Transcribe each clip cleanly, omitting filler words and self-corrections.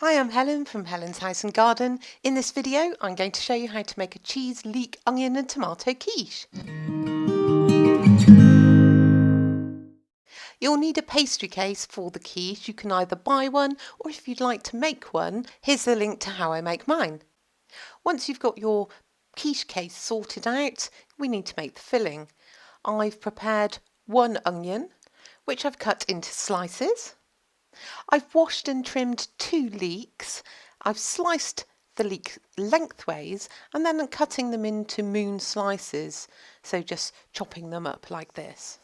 Hi, I'm Helen from Helen's House and Garden. In this video, I'm going to show you how to make a cheese, leek, onion and tomato quiche. You'll need a pastry case for the quiche. You can either buy one, or if you'd like to make one, here's the link to how I make mine. Once you've got your quiche case sorted out, we need to make the filling. I've prepared one onion, which I've cut into slices. I've washed and trimmed 2 leeks. I've sliced the leek lengthways and then I'm cutting them into moon slices, so just chopping them up like this.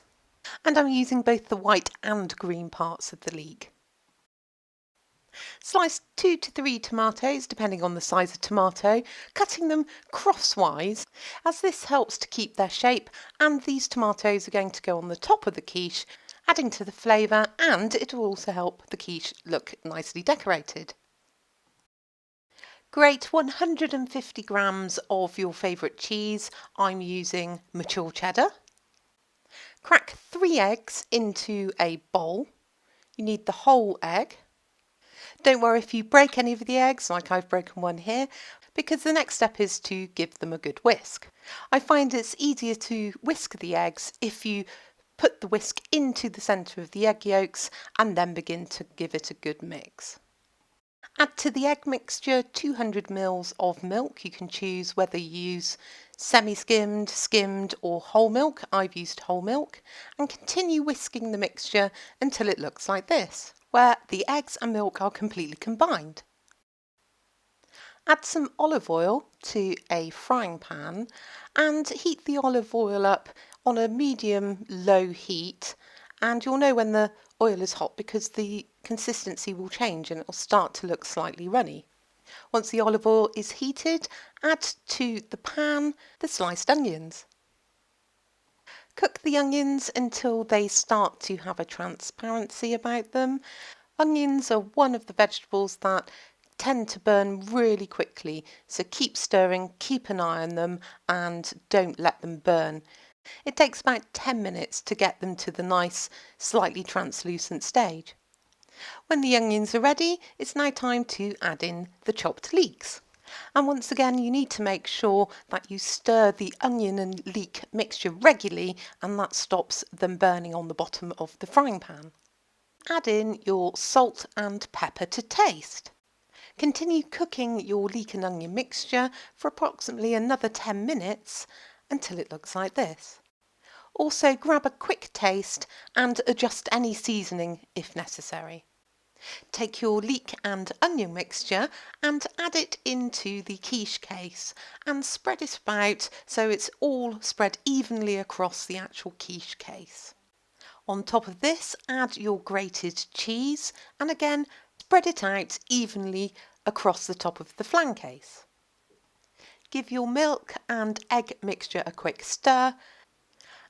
And I'm using both the white and green parts of the leek. Slice 2 to 3 tomatoes, depending on the size of tomato, cutting them crosswise, as this helps to keep their shape, and these tomatoes are going to go on the top of the quiche, adding to the flavour, and it will also help the quiche look nicely decorated. Grate 150 grams of your favourite cheese. I'm using mature cheddar. Crack 3 eggs into a bowl. You need the whole egg. Don't worry if you break any of the eggs, like I've broken one here, because the next step is to give them a good whisk. I find it's easier to whisk the eggs if you put the whisk into the centre of the egg yolks and then begin to give it a good mix. Add to the egg mixture 200 ml of milk. You can choose whether you use semi-skimmed, skimmed or whole milk. I've used whole milk. And continue whisking the mixture until it looks like this, where the eggs and milk are completely combined. Add some olive oil to a frying pan and heat the olive oil up on a medium-low heat, and you'll know when the oil is hot because the consistency will change and it will start to look slightly runny. Once the olive oil is heated, add to the pan the sliced onions. Cook the onions until they start to have a transparency about them. Onions are one of the vegetables that tend to burn really quickly, so keep stirring, keep an eye on them and don't let them burn. It takes about 10 minutes to get them to the nice, slightly translucent stage. When the onions are ready, it's now time to add in the chopped leeks. And once again, you need to make sure that you stir the onion and leek mixture regularly, and that stops them burning on the bottom of the frying pan. Add in your salt and pepper to taste. Continue cooking your leek and onion mixture for approximately another 10 minutes until it looks like this. Also grab a quick taste and adjust any seasoning if necessary. Take your leek and onion mixture and add it into the quiche case and spread it about so it's all spread evenly across the actual quiche case. On top of this, add your grated cheese and again spread it out evenly across the top of the flan case. Give your milk and egg mixture a quick stir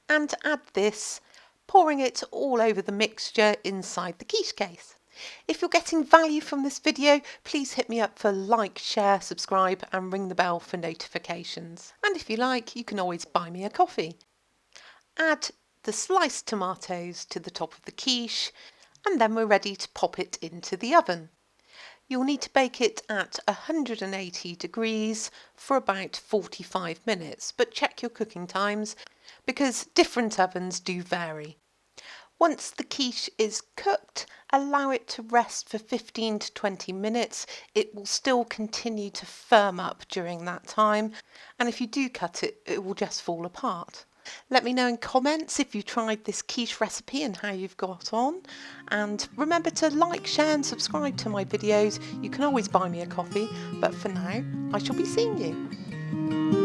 and add this, pouring it all over the mixture inside the quiche case. If you're getting value from this video, please hit me up for like, share, subscribe and ring the bell for notifications. And if you like, you can always buy me a coffee. Add the sliced tomatoes to the top of the quiche and then we're ready to pop it into the oven. You'll need to bake it at 180 degrees for about 45 minutes, but check your cooking times because different ovens do vary. Once the quiche is cooked, allow it to rest for 15 to 20 minutes. It will still continue to firm up during that time, and if you do cut it, it will just fall apart. Let me know in comments if you tried this quiche recipe and how you've got on. And remember to like, share and subscribe to my videos. You can always buy me a coffee, but for now, I shall be seeing you.